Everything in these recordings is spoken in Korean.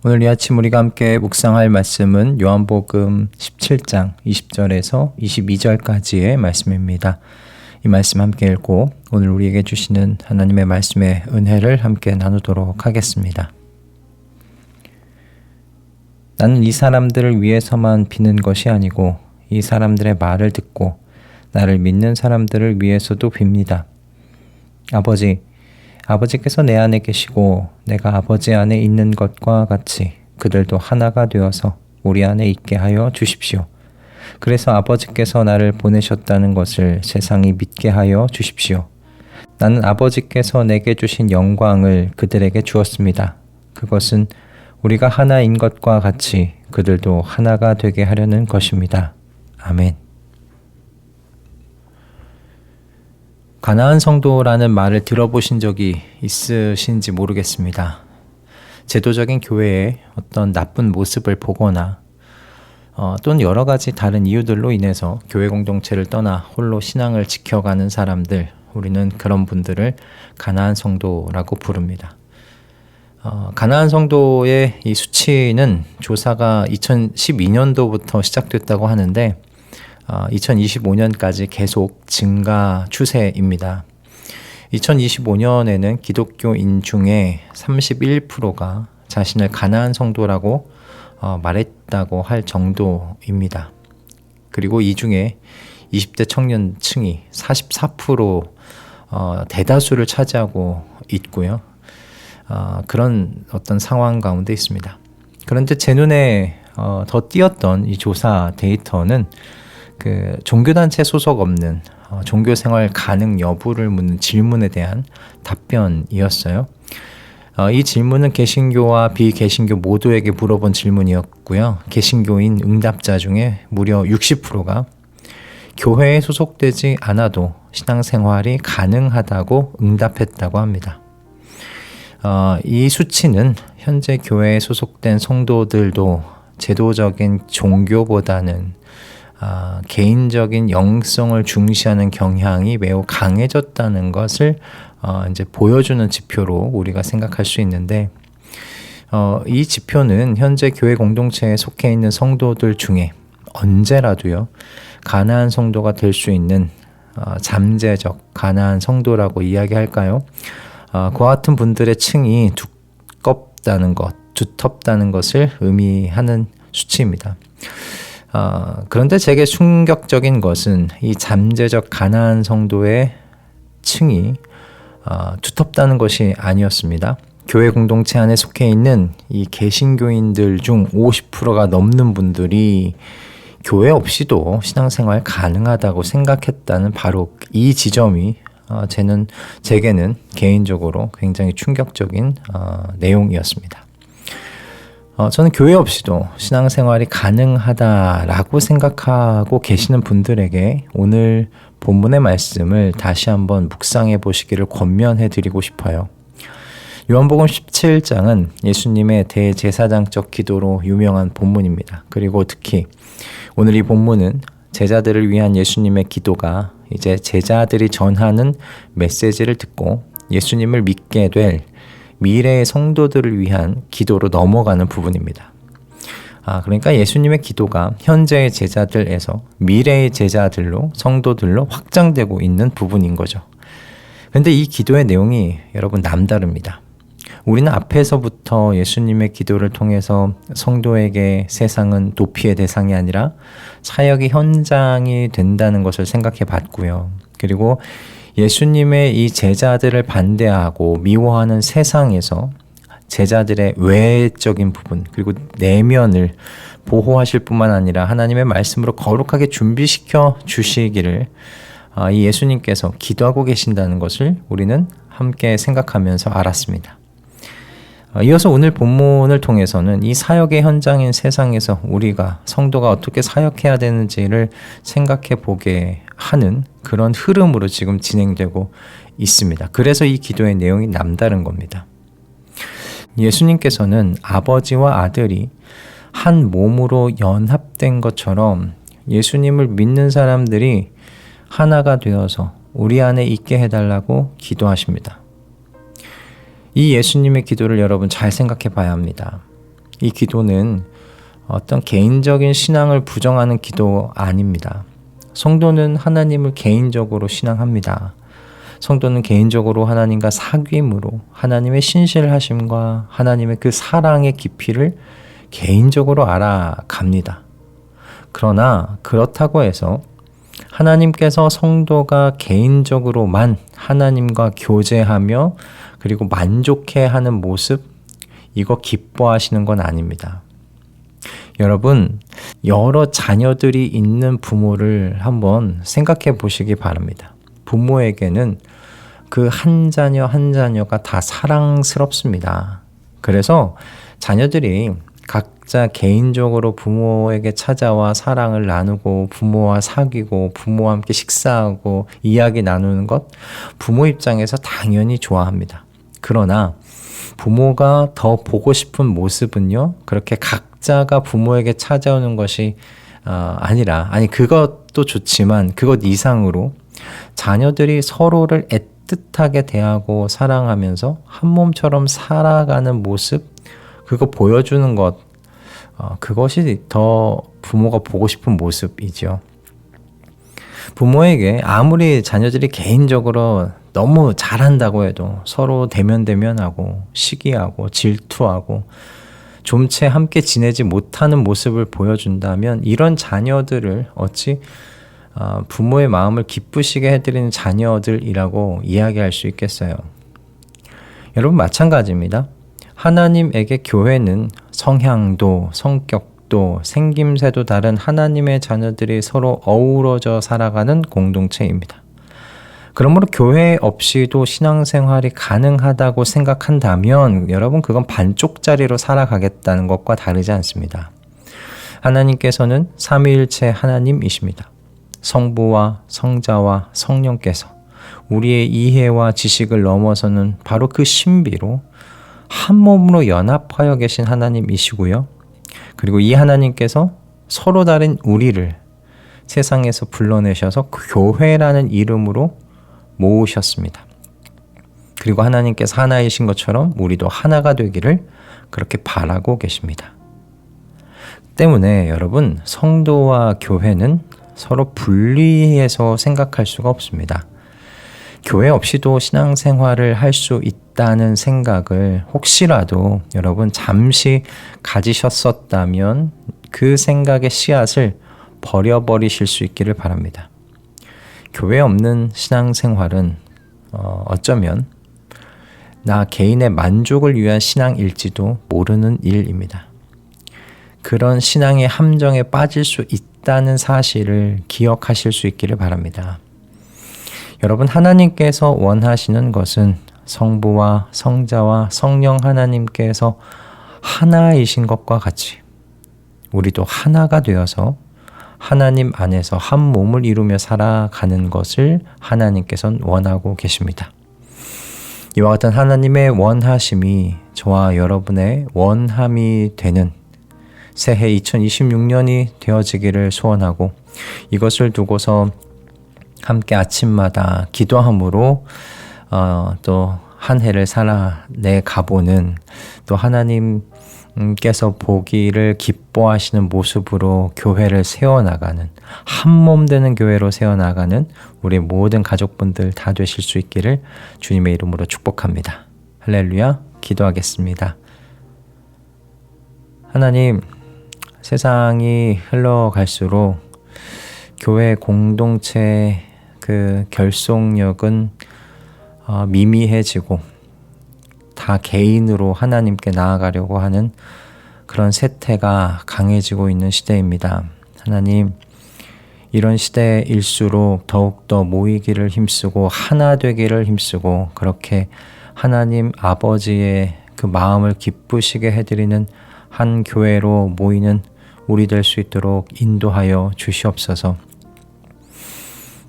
오늘 이 아침 우리가 함께 묵상할 말씀은 요한복음 17장 20절에서 22절까지의 말씀입니다. 이 말씀 함께 읽고 오늘 우리에게 주시는 하나님의 말씀의 은혜를 함께 나누도록 하겠습니다. 나는 이 사람들을 위해서만 비는 것이 아니고 이 사람들의 말을 듣고 나를 믿는 사람들을 위해서도 빕니다. 아버지께서 내 안에 계시고 내가 아버지 안에 있는 것과 같이 그들도 하나가 되어서 우리 안에 있게 하여 주십시오. 그래서 아버지께서 나를 보내셨다는 것을 세상이 믿게 하여 주십시오. 나는 아버지께서 내게 주신 영광을 그들에게 주었습니다. 그것은 우리가 하나인 것과 같이 그들도 하나가 되게 하려는 것입니다. 아멘. 가나안 성도라는 말을 들어보신 적이 있으신지 모르겠습니다. 제도적인 교회의 어떤 나쁜 모습을 보거나 또는 여러 가지 다른 이유들로 인해서 교회 공동체를 떠나 홀로 신앙을 지켜가는 사람들, 우리는 그런 분들을 가나안 성도라고 부릅니다. 가나안 성도의 이 수치는 조사가 2012년도부터 시작됐다고 하는데 2025년까지 계속 증가 추세입니다. 2025년에는 기독교인 중에 31%가 자신을 가나안 성도라고 말했다고 할 정도입니다. 그리고 이 중에 20대 청년층이 44% 대다수를 차지하고 있고요. 그런 어떤 상황 가운데 있습니다. 그런데 제 눈에 더 띄었던 이 조사 데이터는 그 종교단체 소속 없는 종교생활 가능 여부를 묻는 질문에 대한 답변이었어요. 이 질문은 개신교와 비개신교 모두에게 물어본 질문이었고요. 개신교인 응답자 중에 무려 60%가 교회에 소속되지 않아도 신앙생활이 가능하다고 응답했다고 합니다. 이 수치는 현재 교회에 소속된 성도들도 제도적인 종교보다는 개인적인 영성을 중시하는 경향이 매우 강해졌다는 것을 이제 보여주는 지표로 우리가 생각할 수 있는데 이 지표는 현재 교회 공동체에 속해 있는 성도들 중에 언제라도요 가나안 성도가 될 수 있는 잠재적 가나안 성도라고 이야기할까요? 그와 같은 분들의 층이 두텁다는 것을 의미하는 수치입니다. 그런데 제게 충격적인 것은 이 잠재적 가나안 성도의 층이 두텁다는 것이 아니었습니다. 교회 공동체 안에 속해 있는 이 개신교인들 중 50%가 넘는 분들이 교회 없이도 신앙생활 가능하다고 생각했다는 바로 이 지점이 제게는 개인적으로 굉장히 충격적인 내용이었습니다. 저는 교회 없이도 신앙생활이 가능하다라고 생각하고 계시는 분들에게 오늘 본문의 말씀을 다시 한번 묵상해 보시기를 권면해 드리고 싶어요. 요한복음 17장은 예수님의 대제사장적 기도로 유명한 본문입니다. 그리고 특히 오늘 이 본문은 제자들을 위한 예수님의 기도가 이제 제자들이 전하는 메시지를 듣고 예수님을 믿게 될 미래의 성도들을 위한 기도로 넘어가는 부분입니다. 그러니까 예수님의 기도가 현재의 제자들에서 미래의 제자들로 성도들로 확장되고 있는 부분인 거죠. 그런데 이 기도의 내용이 여러분 남다릅니다. 우리는 앞에서부터 예수님의 기도를 통해서 성도에게 세상은 도피의 대상이 아니라 사역의 현장이 된다는 것을 생각해 봤고요. 그리고 예수님의 이 제자들을 반대하고 미워하는 세상에서 제자들의 외적인 부분 그리고 내면을 보호하실 뿐만 아니라 하나님의 말씀으로 거룩하게 준비시켜 주시기를 이 예수님께서 기도하고 계신다는 것을 우리는 함께 생각하면서 알았습니다. 이어서 오늘 본문을 통해서는 이 사역의 현장인 세상에서 우리가 성도가 어떻게 사역해야 되는지를 생각해 보게 하는 그런 흐름으로 지금 진행되고 있습니다. 그래서 이 기도의 내용이 남다른 겁니다. 예수님께서는 아버지와 아들이 한 몸으로 연합된 것처럼 예수님을 믿는 사람들이 하나가 되어서 우리 안에 있게 해달라고 기도하십니다. 이 예수님의 기도를 여러분 잘 생각해 봐야 합니다. 이 기도는 어떤 개인적인 신앙을 부정하는 기도 아닙니다. 성도는 하나님을 개인적으로 신앙합니다. 성도는 개인적으로 하나님과 사귐으로 하나님의 신실하심과 하나님의 그 사랑의 깊이를 개인적으로 알아갑니다. 그러나 그렇다고 해서 하나님께서 성도가 개인적으로만 하나님과 교제하며 그리고 만족해하는 모습, 이거 기뻐하시는 건 아닙니다. 여러분, 여러 자녀들이 있는 부모를 한번 생각해 보시기 바랍니다. 부모에게는 그 한 자녀 한 자녀가 다 사랑스럽습니다. 그래서 자녀들이 각자 개인적으로 부모에게 찾아와 사랑을 나누고 부모와 사귀고 부모와 함께 식사하고 이야기 나누는 것, 부모 입장에서 당연히 좋아합니다. 그러나 부모가 더 보고 싶은 모습은요, 그렇게 각자가 부모에게 찾아오는 것이 아니라, 그것도 좋지만 그것 이상으로 자녀들이 서로를 애틋하게 대하고 사랑하면서 한 몸처럼 살아가는 모습, 그거 보여주는 것, 그것이 더 부모가 보고 싶은 모습이죠. 부모에게 아무리 자녀들이 개인적으로 너무 잘한다고 해도 서로 대면대면하고 시기하고 질투하고 좀채 함께 지내지 못하는 모습을 보여준다면 이런 자녀들을 어찌 부모의 마음을 기쁘시게 해드리는 자녀들이라고 이야기할 수 있겠어요. 여러분, 마찬가지입니다. 하나님에게 교회는 성향도 성격도 생김새도 다른 하나님의 자녀들이 서로 어우러져 살아가는 공동체입니다. 그러므로 교회 없이도 신앙생활이 가능하다고 생각한다면 여러분, 그건 반쪽짜리로 살아가겠다는 것과 다르지 않습니다. 하나님께서는 삼위일체 하나님이십니다. 성부와 성자와 성령께서 우리의 이해와 지식을 넘어서는 바로 그 신비로 한 몸으로 연합하여 계신 하나님이시고요. 그리고 이 하나님께서 서로 다른 우리를 세상에서 불러내셔서 교회라는 이름으로 모으셨습니다. 그리고 하나님께서 하나이신 것처럼 우리도 하나가 되기를 그렇게 바라고 계십니다. 때문에 여러분, 성도와 교회는 서로 분리해서 생각할 수가 없습니다. 교회 없이도 신앙생활을 할 수 있다는 생각을 혹시라도 여러분 잠시 가지셨었다면 그 생각의 씨앗을 버려버리실 수 있기를 바랍니다. 교회 없는 신앙생활은 어쩌면 나 개인의 만족을 위한 신앙일지도 모르는 일입니다. 그런 신앙의 함정에 빠질 수 있다는 사실을 기억하실 수 있기를 바랍니다. 여러분, 하나님께서 원하시는 것은 성부와 성자와 성령 하나님께서 하나이신 것과 같이 우리도 하나가 되어서 하나님 안에서 한 몸을 이루며 살아가는 것을 하나님께서는 원하고 계십니다. 이와 같은 하나님의 원하심이 저와 여러분의 원함이 되는 새해 2026년이 되어지기를 소원하고, 이것을 두고서 함께 아침마다 기도함으로 또 한 해를 살아내 가보는, 또 하나님께서 보기를 기뻐하시는 모습으로 교회를 세워나가는, 한 몸 되는 교회로 세워나가는 우리 모든 가족분들 다 되실 수 있기를 주님의 이름으로 축복합니다. 할렐루야. 기도하겠습니다. 하나님, 세상이 흘러갈수록 교회 공동체의 그 결속력은 미미해지고 다 개인으로 하나님께 나아가려고 하는 그런 세태가 강해지고 있는 시대입니다. 하나님, 이런 시대일수록 더욱더 모이기를 힘쓰고 하나 되기를 힘쓰고 그렇게 하나님 아버지의 그 마음을 기쁘시게 해드리는 한 교회로 모이는 우리 될 수 있도록 인도하여 주시옵소서.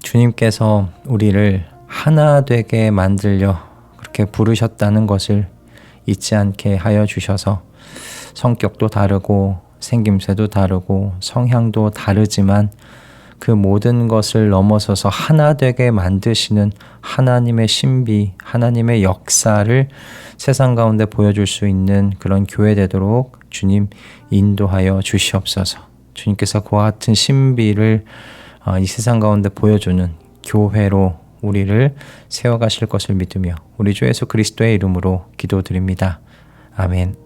주님께서 우리를 하나 되게 만들려 그렇게 부르셨다는 것을 잊지 않게 하여 주셔서 성격도 다르고 생김새도 다르고 성향도 다르지만 그 모든 것을 넘어서서 하나 되게 만드시는 하나님의 신비, 하나님의 역사를 세상 가운데 보여줄 수 있는 그런 교회 되도록 주님 인도하여 주시옵소서. 주님께서 그와 같은 신비를 이 세상 가운데 보여주는 교회로 우리를 세워가실 것을 믿으며 우리 주 예수 그리스도의 이름으로 기도드립니다. 아멘.